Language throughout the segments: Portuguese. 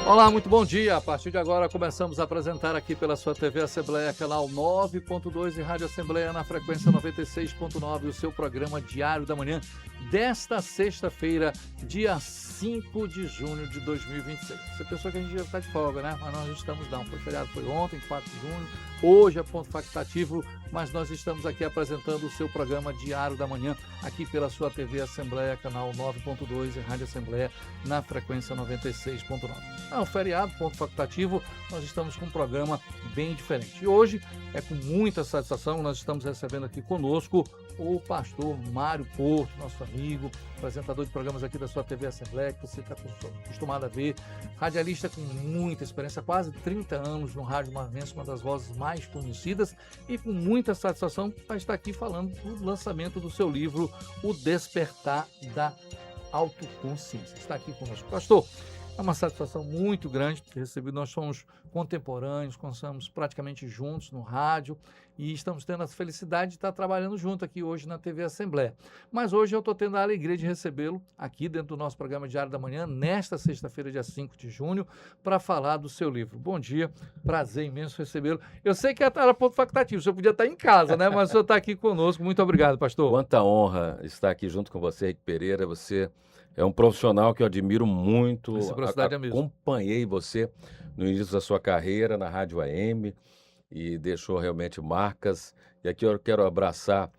Olá, muito bom dia. A partir de agora começamos a apresentar aqui pela sua TV Assembleia, canal 9.2 e Rádio Assembleia na frequência 96.9, o seu programa Diário da Manhã desta sexta-feira, dia 5 de junho de 2026. Você pensou que a gente já está de folga, né? Mas nós estamos não. O feriado foi ontem, 4 de junho, hoje é ponto facultativo, mas nós estamos aqui apresentando o seu programa Diário da Manhã, aqui pela sua TV Assembleia, canal 9.2 e Rádio Assembleia na frequência 96.9. É um feriado, ponto facultativo, nós estamos com um programa bem diferente. E hoje é com muita satisfação, nós estamos recebendo aqui conosco o pastor Mário Porto, nosso amigo, apresentador de programas aqui da sua TV Assembleia, que você está acostumado a ver, radialista com muita experiência, quase 30 anos no Rádio Marmense, uma das vozes mais conhecidas, e com muita satisfação para estar aqui falando do lançamento do seu livro, O Despertar da Autoconsciência. Está aqui conosco. Pastor, é uma satisfação muito grande ter recebido. Nós somos contemporâneos, começamos praticamente juntos no rádio e estamos tendo a felicidade de estar trabalhando junto aqui hoje na TV Assembleia. Mas hoje eu estou tendo a alegria de recebê-lo aqui dentro do nosso programa Diário da Manhã, nesta sexta-feira, dia 5 de junho, para falar do seu livro. Bom dia, prazer imenso recebê-lo. Eu sei que era ponto facultativo, o senhor podia estar em casa, né? Mas o senhor está aqui conosco. Muito obrigado, pastor. Quanta honra estar aqui junto com você, Rick Pereira. Você é um profissional que eu admiro muito. Reciprocidade é mesmo. Acompanhei você no início da sua carreira na Rádio AM e deixou realmente marcas. E aqui eu quero abraçar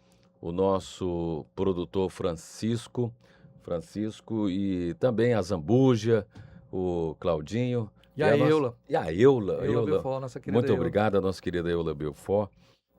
o nosso produtor Francisco e também a Zambuja, o Claudinho. E a Eula. Eula Belfort, nossa querida Muito Eula. obrigado, a nossa querida Eula Belfort.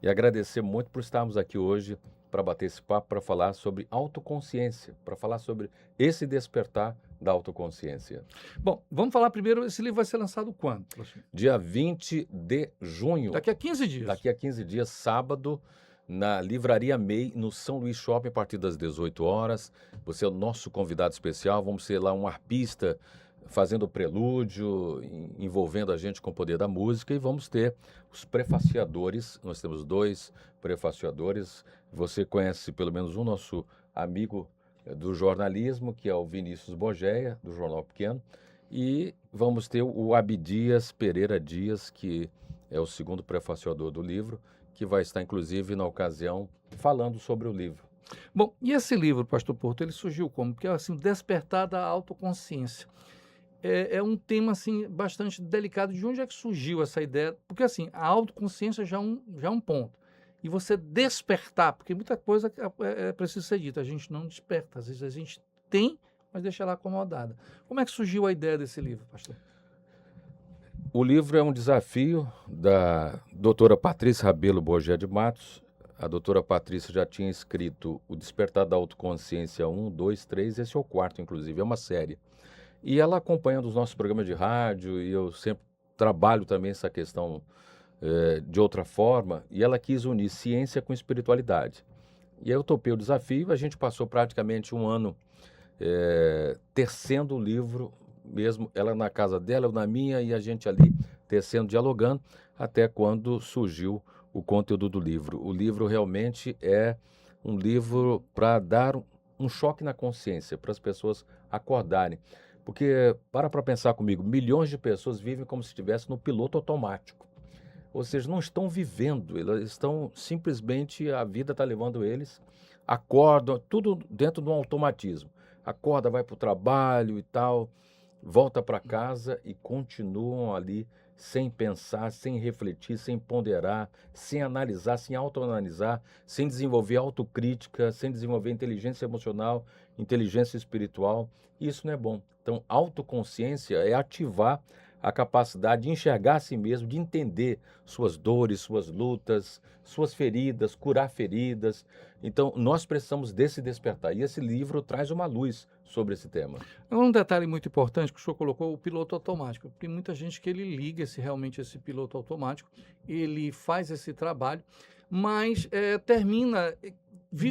E agradecer muito por estarmos aqui hoje para bater esse papo, para falar sobre autoconsciência, para falar sobre esse despertar da autoconsciência. Bom, vamos falar primeiro, esse livro vai ser lançado quando, professor? Dia 20 de junho. Daqui a 15 dias. Daqui a 15 dias, sábado, na Livraria MEI, no São Luís Shopping, a partir das 18 horas. Você é o nosso convidado especial, vamos ser lá um arpista fazendo o prelúdio, envolvendo a gente com o poder da música, e vamos ter os prefaciadores. Nós temos 2 prefaciadores. Você conhece pelo menos um, nosso amigo do jornalismo, que é o Vinícius Bogeia, do Jornal Pequeno, e vamos ter o Abdias Pereira Dias, que é o segundo prefaciador do livro, que vai estar, inclusive, na ocasião, falando sobre o livro. Bom, e esse livro, pastor Porto, ele surgiu como? Porque, assim, despertar da autoconsciência. É um tema, assim, bastante delicado. De onde é que surgiu essa ideia? Porque, assim, a autoconsciência já é um ponto. E você despertar, porque muita coisa é preciso ser dita, a gente não desperta. Às vezes a gente tem, mas deixa ela acomodada. Como é que surgiu a ideia desse livro, pastor? O livro é um desafio da doutora Patrícia Rabelo Borgia de Matos. A doutora Patrícia já tinha escrito O Despertar da Autoconsciência 1, 2, 3, esse é o 4, inclusive, é uma série. E ela acompanhando os nossos programas de rádio, e eu sempre trabalho também essa questão de outra forma, e ela quis unir ciência com espiritualidade. E aí eu topei o desafio, a gente passou praticamente um ano tecendo o livro, mesmo ela na casa dela, eu na minha, e a gente ali tecendo, dialogando, até quando surgiu o conteúdo do livro. O livro realmente é um livro para dar um choque na consciência, para as pessoas acordarem. Porque, para pensar comigo, milhões de pessoas vivem como se estivessem no piloto automático. Ou seja, não estão vivendo, eles estão simplesmente, a vida está levando eles, acordam, tudo dentro de um automatismo. Acorda, vai para o trabalho e tal, volta para casa e continuam ali sem pensar, sem refletir, sem ponderar, sem analisar, sem autoanalisar, sem desenvolver autocrítica, sem desenvolver inteligência emocional, inteligência espiritual. Isso não é bom. Então, autoconsciência é ativar a capacidade de enxergar a si mesmo, de entender suas dores, suas lutas, suas feridas, curar feridas. Então, nós precisamos desse despertar. E esse livro traz uma luz sobre esse tema. Um detalhe muito importante que o senhor colocou, o piloto automático. Tem muita gente que ele liga realmente esse piloto automático, ele faz esse trabalho, mas termina...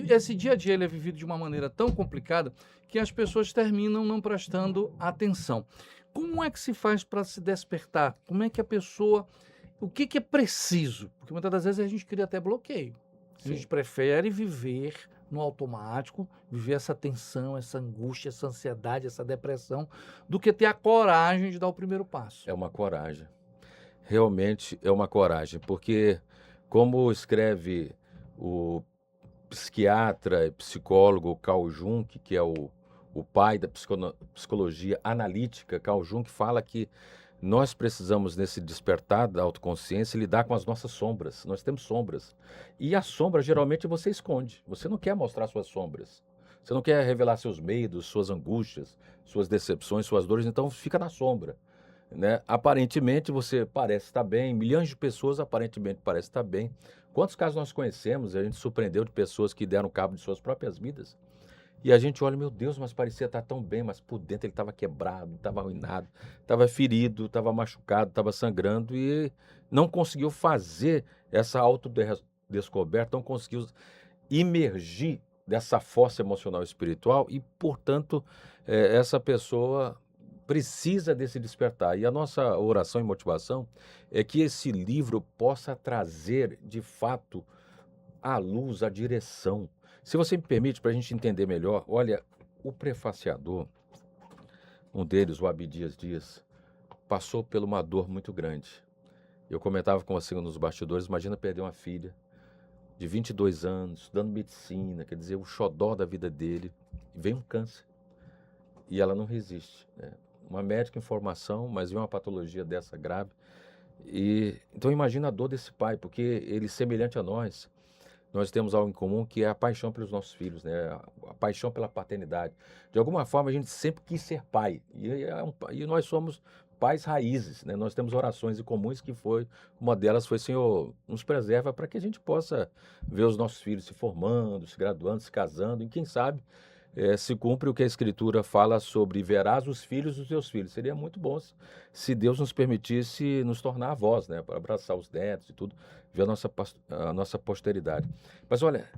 Esse dia a dia ele é vivido de uma maneira tão complicada que as pessoas terminam não prestando atenção. Como é que se faz para se despertar? Como é que a pessoa... O que é preciso? Porque muitas das vezes a gente cria até bloqueio. A gente prefere viver no automático, viver essa tensão, essa angústia, essa ansiedade, essa depressão, do que ter a coragem de dar o primeiro passo. É uma coragem. Realmente é uma coragem, porque, como escreve o psiquiatra e psicólogo Carl Jung, que é o pai da psicologia analítica, Carl Jung fala que nós precisamos, nesse despertar da autoconsciência, lidar com as nossas sombras. Nós temos sombras. E a sombra, geralmente, você esconde. Você não quer mostrar suas sombras. Você não quer revelar seus medos, suas angústias, suas decepções, suas dores, então fica na sombra, né? Aparentemente você parece estar bem, milhões de pessoas aparentemente parecem estar bem. Quantos casos nós conhecemos, a gente surpreendeu de pessoas que deram cabo de suas próprias vidas? E a gente olha, meu Deus, mas parecia estar tão bem, mas por dentro ele estava quebrado, estava arruinado, estava ferido, estava machucado, estava sangrando e não conseguiu fazer essa autodescoberta, não conseguiu imergir dessa força emocional e espiritual e, portanto, essa pessoa precisa desse despertar. E a nossa oração e motivação é que esse livro possa trazer, de fato, à luz, a direção. Se você me permite, para a gente entender melhor, olha, o prefaciador, um deles, o Abdias Dias, passou por uma dor muito grande. Eu comentava com você nos bastidores, imagina perder uma filha de 22 anos, estudando medicina, quer dizer, o xodó da vida dele, e vem um câncer. E ela não resiste, né? Uma médica em formação, mas vem uma patologia dessa grave. Então imagina a dor desse pai, porque ele, semelhante a nós temos algo em comum que é a paixão pelos nossos filhos, né? A paixão pela paternidade. De alguma forma a gente sempre quis ser pai, e nós somos pais raízes, né? Nós temos orações em comuns uma delas foi: Senhor, nos preserva para que a gente possa ver os nossos filhos se formando, se graduando, se casando, e quem sabe se cumpre o que a Escritura fala sobre verás os filhos dos teus filhos. Seria muito bom se Deus nos permitisse nos tornar avós, né? Para abraçar os netos e tudo, ver a nossa posteridade. Mas olha,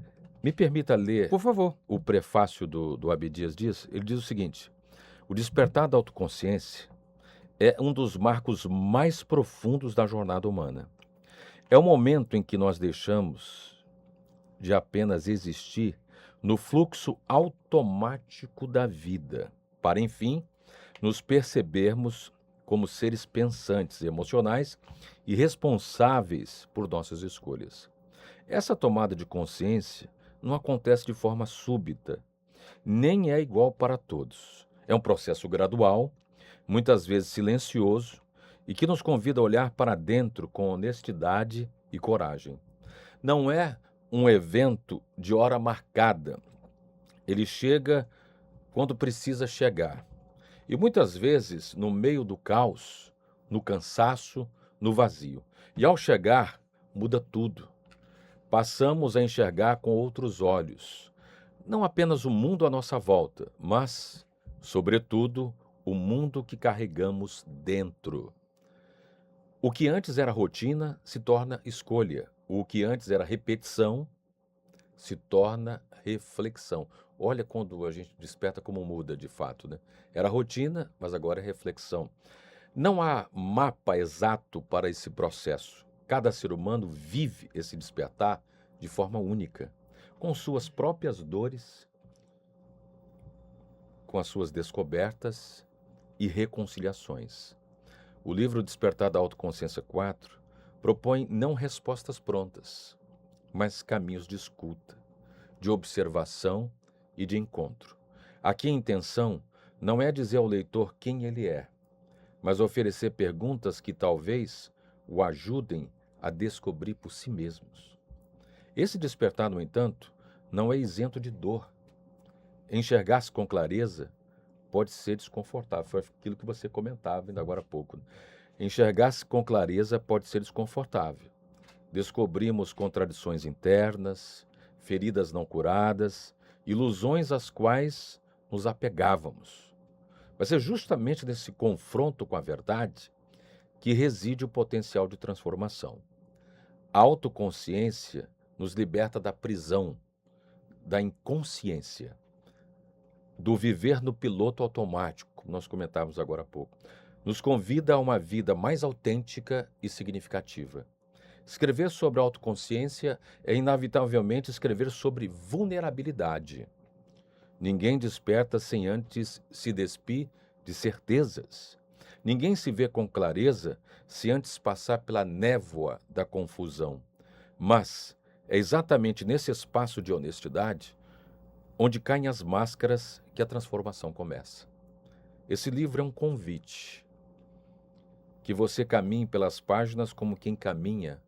me permita ler, Por favor. o prefácio do Abdias Dias. Ele diz o seguinte: o despertar da autoconsciência é um dos marcos mais profundos da jornada humana. É o momento em que nós deixamos de apenas existir no fluxo automático da vida, para, enfim, nos percebermos como seres pensantes, emocionais e responsáveis por nossas escolhas. Essa tomada de consciência não acontece de forma súbita, nem é igual para todos. É um processo gradual, muitas vezes silencioso, e que nos convida a olhar para dentro com honestidade e coragem. Não é um evento de hora marcada. Ele chega quando precisa chegar. E muitas vezes no meio do caos, no cansaço, no vazio. E ao chegar, muda tudo. Passamos a enxergar com outros olhos, não apenas o mundo à nossa volta, mas, sobretudo, o mundo que carregamos dentro. O que antes era rotina se torna escolha. O que antes era repetição se torna reflexão. Olha quando a gente desperta como muda de fato, né? Era rotina, mas agora é reflexão. Não há mapa exato para esse processo. Cada ser humano vive esse despertar de forma única, com suas próprias dores, com as suas descobertas e reconciliações. O livro Despertar da Autoconsciência 4 propõe não respostas prontas, mas caminhos de escuta, de observação e de encontro. Aqui a intenção não é dizer ao leitor quem ele é, mas oferecer perguntas que talvez o ajudem a descobrir por si mesmos. Esse despertar, no entanto, não é isento de dor. Enxergar-se com clareza pode ser desconfortável. Foi aquilo que você comentava ainda agora há pouco. Enxergar-se com clareza pode ser desconfortável. Descobrimos contradições internas, feridas não curadas, ilusões às quais nos apegávamos. Mas é justamente nesse confronto com a verdade que reside o potencial de transformação. A autoconsciência nos liberta da prisão, da inconsciência, do viver no piloto automático, como nós comentávamos agora há pouco. Nos convida a uma vida mais autêntica e significativa. Escrever sobre autoconsciência é inevitavelmente escrever sobre vulnerabilidade. Ninguém desperta sem antes se despir de certezas. Ninguém se vê com clareza se antes passar pela névoa da confusão. Mas é exatamente nesse espaço de honestidade onde caem as máscaras que a transformação começa. Esse livro é um convite. Que você caminhe pelas páginas como quem caminha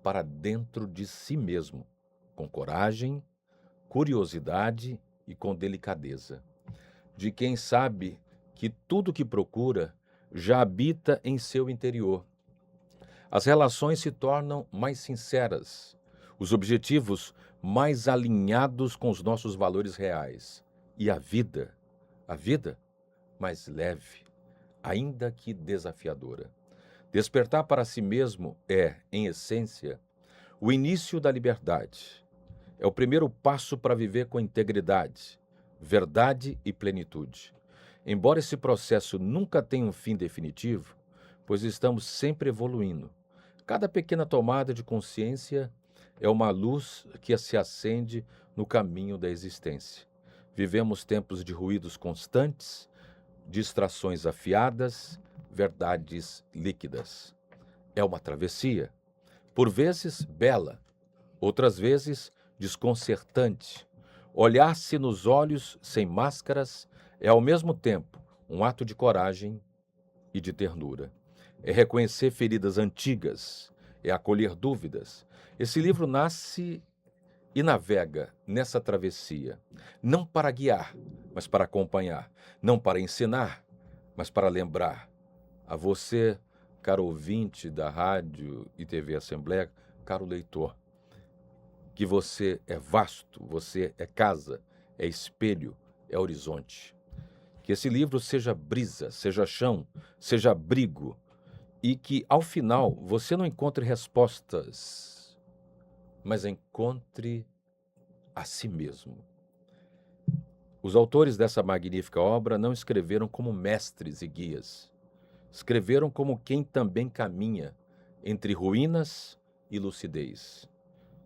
para dentro de si mesmo, com coragem, curiosidade e com delicadeza. De quem sabe que tudo que procura já habita em seu interior. As relações se tornam mais sinceras, os objetivos mais alinhados com os nossos valores reais. E a vida, mais leve, ainda que desafiadora. Despertar para si mesmo é, em essência, o início da liberdade. É o primeiro passo para viver com integridade, verdade e plenitude. Embora esse processo nunca tenha um fim definitivo, pois estamos sempre evoluindo. Cada pequena tomada de consciência é uma luz que se acende no caminho da existência. Vivemos tempos de ruídos constantes, distrações afiadas, verdades líquidas. É uma travessia, por vezes bela, outras vezes desconcertante. Olhar-se nos olhos sem máscaras é ao mesmo tempo um ato de coragem e de ternura. É reconhecer feridas antigas, é acolher dúvidas. Esse livro nasce e navega nessa travessia, não para guiar, mas para acompanhar, não para ensinar, mas para lembrar. A você, caro ouvinte da Rádio e TV Assembleia, caro leitor, que você é vasto, você é casa, é espelho, é horizonte. Que esse livro seja brisa, seja chão, seja abrigo, e que, ao final, você não encontre respostas, mas encontre a si mesmo. Os autores dessa magnífica obra não escreveram como mestres e guias. Escreveram como quem também caminha entre ruínas e lucidez,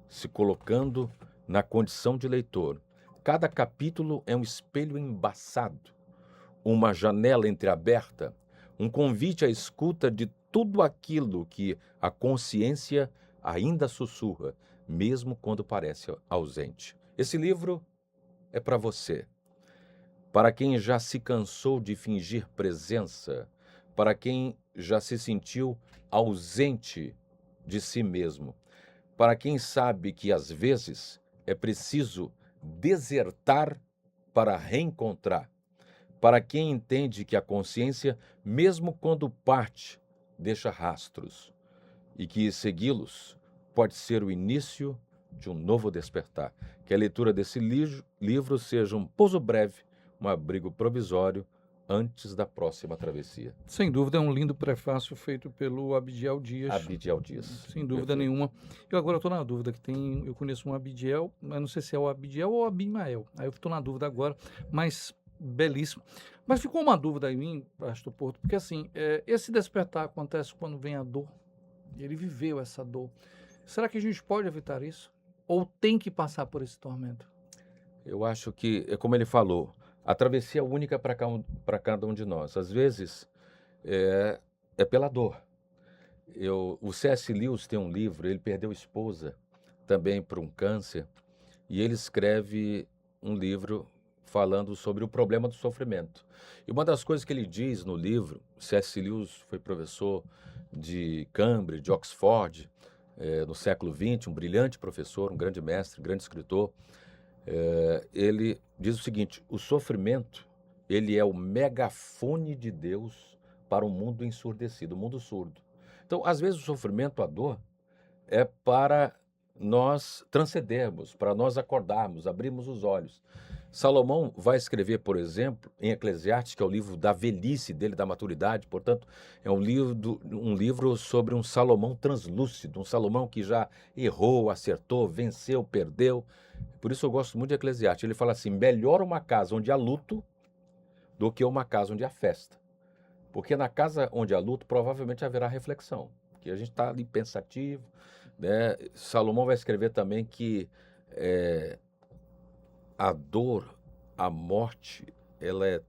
se colocando na condição de leitor. Cada capítulo é um espelho embaçado, uma janela entreaberta, um convite à escuta de tudo aquilo que a consciência ainda sussurra, mesmo quando parece ausente. Esse livro é para você, para quem já se cansou de fingir presença, para quem já se sentiu ausente de si mesmo, para quem sabe que às vezes é preciso desertar para reencontrar, para quem entende que a consciência, mesmo quando parte, deixa rastros e que segui-los pode ser o início de um novo despertar. Que a leitura desse livro seja um pouso breve, um abrigo provisório antes da próxima travessia. Sem dúvida, é um lindo prefácio feito pelo Abidiel Dias. Abidiel Dias. Sem dúvida nenhuma. Eu agora estou na dúvida que eu conheço um Abidiel, mas não sei se é o Abidiel ou o Abimael. Aí eu estou na dúvida agora, mas belíssimo. Mas ficou uma dúvida em mim, Pastor Porto, porque assim, esse despertar acontece quando vem a dor. Ele viveu essa dor. Será que a gente pode evitar isso? Ou tem que passar por esse tormento? Eu acho que, é como ele falou, a travessia é única para cada um de nós. Às vezes, é pela dor. O C.S. Lewis tem um livro, ele perdeu a esposa também por um câncer, e ele escreve um livro falando sobre o problema do sofrimento. E uma das coisas que ele diz no livro, C.S. Lewis foi professor de Cambridge, de Oxford, no século XX, um brilhante professor, um grande mestre, um grande escritor. Ele diz o seguinte: o sofrimento, ele é o megafone de Deus para um mundo ensurdecido, um mundo surdo. Então, às vezes o sofrimento, a dor, é para nós transcendermos, para nós acordarmos, abrirmos os olhos. Salomão vai escrever, por exemplo, em Eclesiastes, que é o livro da velhice dele, da maturidade, portanto, é um livro sobre um Salomão translúcido, um Salomão que já errou, acertou, venceu, perdeu. Por isso eu gosto muito de Eclesiastes. Ele fala assim: melhor uma casa onde há luto do que uma casa onde há festa. Porque na casa onde há luto, provavelmente haverá reflexão. porque a gente está ali pensativo, né? Salomão vai escrever também que a dor, a morte, ela é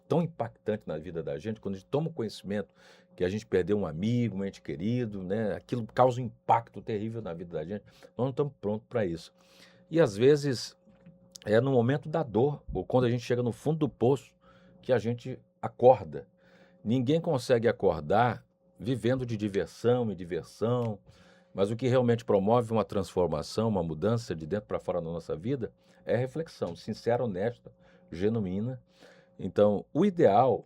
tão impactante na vida da gente, quando a gente toma o conhecimento que a gente perdeu um amigo, um ente querido, né? Aquilo causa um impacto terrível na vida da gente. Nós não estamos prontos para isso. E às vezes é no momento da dor, ou quando a gente chega no fundo do poço, que a gente acorda. Ninguém consegue acordar vivendo de diversão e diversão, mas o que realmente promove uma transformação, uma mudança de dentro para fora na nossa vida é reflexão, sincera, honesta, genuína. Então, o ideal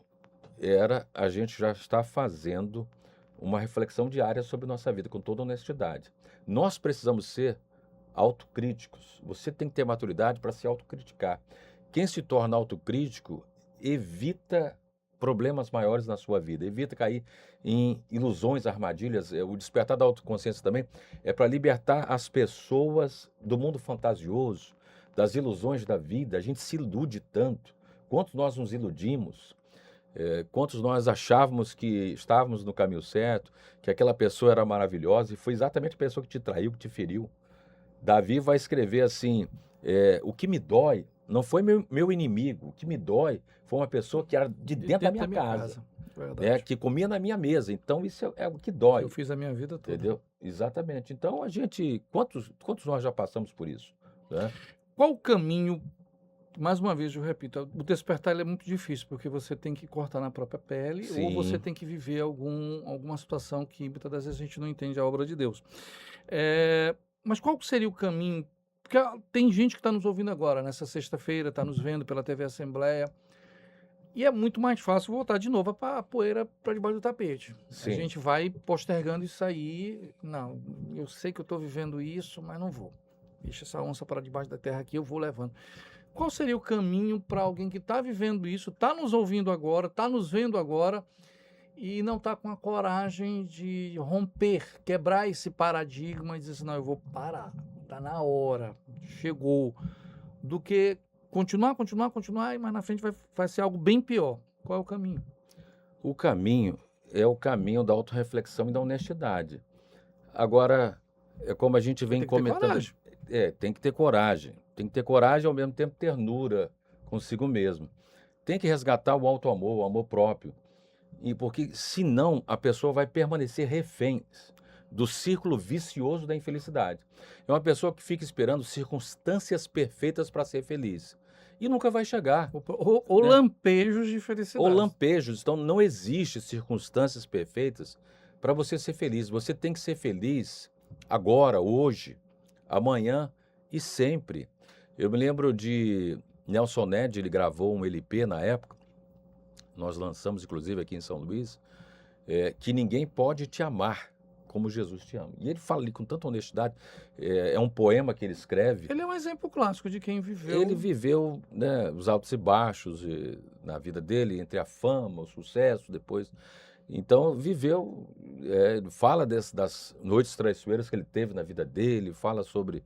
era a gente já estar fazendo uma reflexão diária sobre nossa vida, com toda honestidade. Nós precisamos ser autocríticos. Você tem que ter maturidade para se autocriticar. Quem se torna autocrítico evita problemas maiores na sua vida, evita cair em ilusões, armadilhas. O despertar da autoconsciência também é para libertar as pessoas do mundo fantasioso, das ilusões da vida. A gente se ilude tanto. Quantos nós nos iludimos? Quantos nós achávamos que estávamos no caminho certo, que aquela pessoa era maravilhosa e foi exatamente a pessoa que te traiu, que te feriu. Davi vai escrever assim, o que me dói não foi meu inimigo, o que me dói foi uma pessoa que era de dentro da minha casa, né, que comia na minha mesa. Então isso é o que dói. Eu fiz a minha vida toda. Entendeu? Exatamente. Então quantos nós já passamos por isso, né? Qual o caminho? Mais uma vez, eu repito, o despertar ele é muito difícil, porque você tem que cortar na própria pele, ou Sim. você tem que viver alguma situação que muitas das vezes a gente não entende a obra de Deus. Mas qual seria o caminho? Porque tem gente que está nos ouvindo agora, nessa sexta-feira, está nos vendo pela TV Assembleia, e é muito mais fácil voltar de novo a poeira para debaixo do tapete. Sim. A gente vai postergando isso aí. Não, eu sei que eu estou vivendo isso, mas não vou. Deixa essa onça para debaixo da terra aqui, eu vou levando. Qual seria o caminho para alguém que está vivendo isso, está nos ouvindo agora, está nos vendo agora e não está com a coragem de romper, quebrar esse paradigma e dizer assim, não, eu vou parar, está na hora, chegou, do que continuar, mas na frente vai ser algo bem pior. Qual é o caminho? O caminho é o caminho da autorreflexão e da honestidade. Agora, é como a gente vem comentando. Tem que ter coragem. Tem que ter coragem e, ao mesmo tempo, ternura consigo mesmo. Tem que resgatar o auto-amor, o amor próprio. E porque, senão, a pessoa vai permanecer refém do círculo vicioso da infelicidade. É uma pessoa que fica esperando circunstâncias perfeitas para ser feliz. E nunca vai chegar. Ou lampejos de felicidade. Ou lampejos. Então, não existe circunstâncias perfeitas para você ser feliz. Você tem que ser feliz agora, hoje, amanhã e sempre. Eu me lembro de Nelson Ned, ele gravou um LP na época, nós lançamos inclusive aqui em São Luís, que ninguém pode te amar como Jesus te ama. E ele fala ali com tanta honestidade, é um poema que ele escreve. Ele é um exemplo clássico de quem viveu. Ele viveu, né, os altos e baixos na vida dele, entre a fama, o sucesso, depois... Então, viveu, fala das noites traiçoeiras que ele teve na vida dele, fala sobre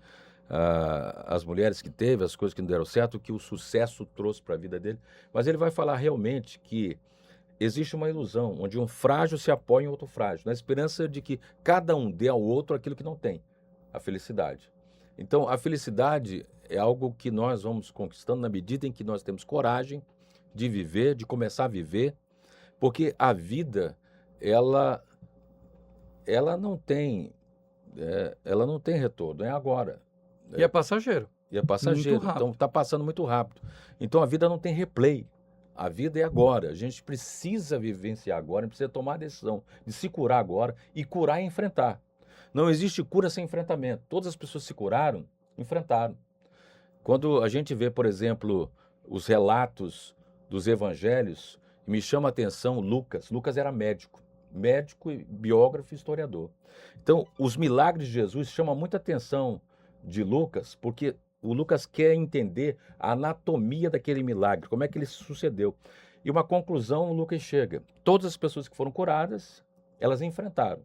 as mulheres que teve, as coisas que não deram certo, o que o sucesso trouxe para a vida dele. Mas ele vai falar realmente que existe uma ilusão, onde um frágil se apoia em outro frágil, na esperança de que cada um dê ao outro aquilo que não tem, a felicidade. Então, a felicidade é algo que nós vamos conquistando na medida em que nós temos coragem de viver, de começar a viver, porque a vida, ela não tem retorno, é agora. E é passageiro. E é passageiro, então está passando muito rápido. Então a vida não tem replay, a vida é agora. A gente precisa vivenciar agora, precisa tomar a decisão de se curar agora e curar e enfrentar. Não existe cura sem enfrentamento. Todas as pessoas se curaram, enfrentaram. Quando a gente vê, por exemplo, os relatos dos evangelhos, me chama a atenção Lucas. Lucas era médico e biógrafo e historiador. Então, os milagres de Jesus chamam muita atenção de Lucas, porque o Lucas quer entender a anatomia daquele milagre, como é que ele sucedeu. E uma conclusão, o Lucas chega. Todas as pessoas que foram curadas, elas enfrentaram.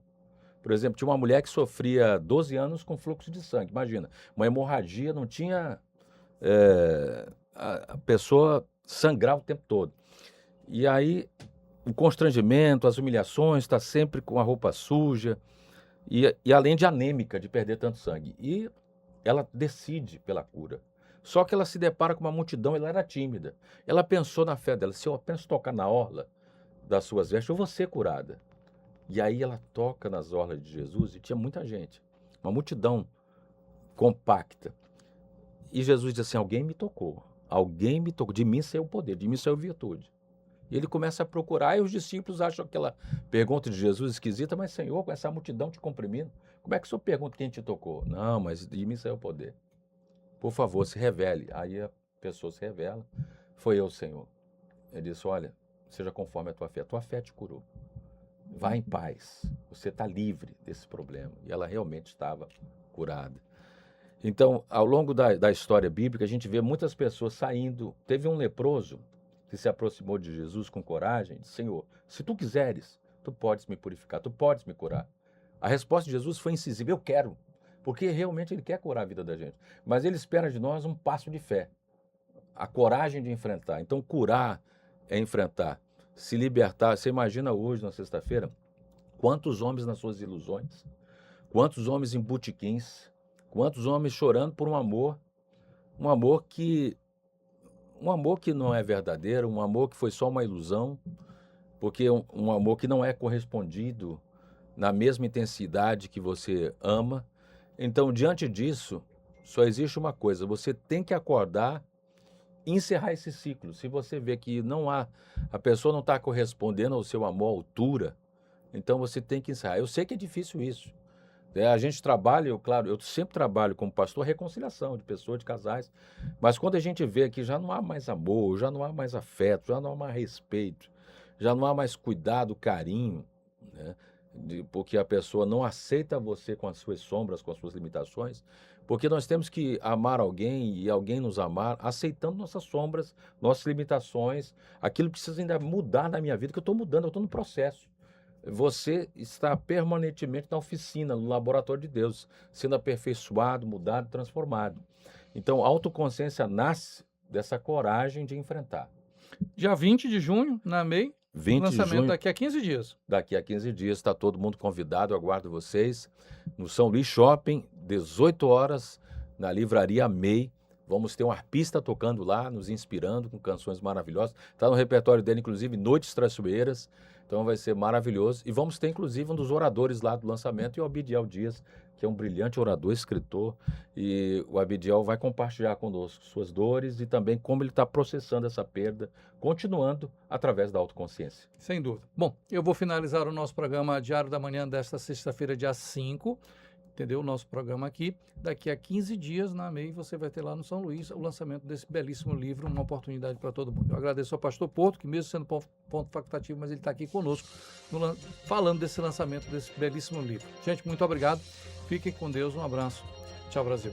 Por exemplo, tinha uma mulher que sofria 12 anos com fluxo de sangue. Imagina, uma hemorragia, não tinha... a pessoa sangrar o tempo todo. E aí o constrangimento, as humilhações, está sempre com a roupa suja e além de anêmica, de perder tanto sangue. E ela decide pela cura. Só que ela se depara com uma multidão, ela era tímida. Ela pensou na fé dela, se eu apenas tocar na orla das suas vestes, eu vou ser curada. E aí ela toca nas orlas de Jesus e tinha muita gente, uma multidão compacta. E Jesus diz assim, alguém me tocou, de mim saiu o poder, de mim saiu a virtude. E ele começa a procurar e os discípulos acham aquela pergunta de Jesus esquisita, mas Senhor, com essa multidão te comprimindo, como é que o Senhor pergunta quem te tocou? Não, mas de mim saiu o poder. Por favor, se revele. Aí a pessoa se revela, foi eu, Senhor. Ele disse, olha, seja conforme a tua fé te curou. Vá em paz, você está livre desse problema. E ela realmente estava curada. Então, ao longo da história bíblica, a gente vê muitas pessoas saindo. Teve um leproso que se aproximou de Jesus com coragem e disse, Senhor, se tu quiseres, tu podes me purificar, tu podes me curar. A resposta de Jesus foi incisiva, eu quero, porque realmente ele quer curar a vida da gente. Mas ele espera de nós um passo de fé, a coragem de enfrentar. Então, curar é enfrentar, se libertar. Você imagina hoje, na sexta-feira, quantos homens nas suas ilusões, quantos homens em botequins, quantos homens chorando por um amor que não é verdadeiro, um amor que foi só uma ilusão, porque um amor que não é correspondido na mesma intensidade que você ama. Então, diante disso, só existe uma coisa, você tem que acordar e encerrar esse ciclo. Se você vê que a pessoa não está correspondendo ao seu amor à altura, então você tem que encerrar. Eu sei que é difícil isso. A gente trabalha, eu sempre trabalho como pastor, reconciliação de pessoas, de casais, mas quando a gente vê que já não há mais amor, já não há mais afeto, já não há mais respeito, já não há mais cuidado, carinho, né? Porque a pessoa não aceita você com as suas sombras, com as suas limitações, porque nós temos que amar alguém e alguém nos amar, aceitando nossas sombras, nossas limitações, aquilo precisa ainda mudar na minha vida, que eu estou mudando, eu estou no processo. Você está permanentemente na oficina, no laboratório de Deus, sendo aperfeiçoado, mudado, transformado. Então, a autoconsciência nasce dessa coragem de enfrentar. Dia 20 de junho, na MEI, 20 de lançamento junho, daqui a 15 dias. Daqui a 15 dias, está todo mundo convidado, eu aguardo vocês no São Luís Shopping, 18 horas, na Livraria MEI. Vamos ter um arpista tocando lá, nos inspirando com canções maravilhosas. Está no repertório dele, inclusive, Noites Traiçoeiras. Então vai ser maravilhoso. E vamos ter, inclusive, um dos oradores lá do lançamento, e o Abidiel Dias, que é um brilhante orador, escritor. E o Abidiel vai compartilhar conosco suas dores e também como ele está processando essa perda, continuando através da autoconsciência. Sem dúvida. Bom, eu vou finalizar o nosso programa Diário da Manhã desta sexta-feira, dia 5. Entendeu? O nosso programa aqui. Daqui a 15 dias, na MEI, você vai ter lá no São Luís o lançamento desse belíssimo livro, uma oportunidade para todo mundo. Eu agradeço ao pastor Porto, que mesmo sendo ponto facultativo, mas ele está aqui conosco, falando desse lançamento desse belíssimo livro. Gente, muito obrigado. Fiquem com Deus. Um abraço. Tchau, Brasil.